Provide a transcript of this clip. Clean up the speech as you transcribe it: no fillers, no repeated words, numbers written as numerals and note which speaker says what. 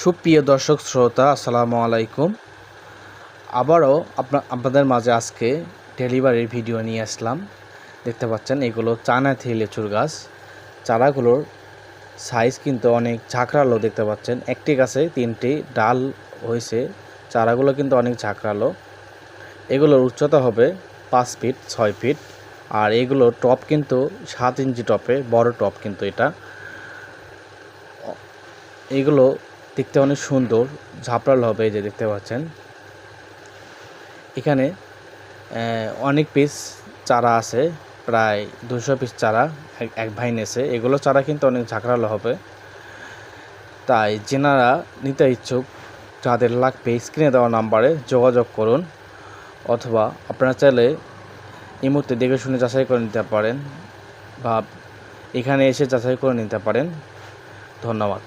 Speaker 1: সুপ্রিয় দর্শক শ্রোতা, আসসালামু আলাইকুম। আবারও আপনাদের মাঝে আজকে ডেলিভারির ভিডিও নিয়ে আসলাম। দেখতে পাচ্ছেন এগুলো চায়নাথি লিচুর গাছ। চারাগুলোর সাইজ কিন্তু অনেক ঝাঁকড়ালো। দেখতে পাচ্ছেন একটি গাছে 3টি ডাল হয়েছে। চারাগুলো কিন্তু অনেক ঝাঁকড়ালো। এগুলোর উচ্চতা হবে 5 ফিট 6 ফিট। আর এগুলোর টপ কিন্তু 7 ইঞ্চি টপে, বড় টপ কিন্তু এটা। এগুলো দেখতে অনেক সুন্দর, ঝাপড়াল হবে। এই যে দেখতে পাচ্ছেন এখানে অনেক পিস চারা আছে, প্রায় 200 পিস চারা এক ভাই নেছে। এগুলো চারা কিন্তু অনেক ঝাঁকড়ালো হবে। তাই যেনারা নিতে ইচ্ছুক, যাদের লাগবে স্ক্রিনে দেওয়া নাম্বারে যোগাযোগ করুন, অথবা আপনারা চাইলে এই মুহূর্তে দেখে শুনে যাচাই করে নিতে পারেন, বা এখানে এসে যাচাই করে নিতে পারেন। ধন্যবাদ।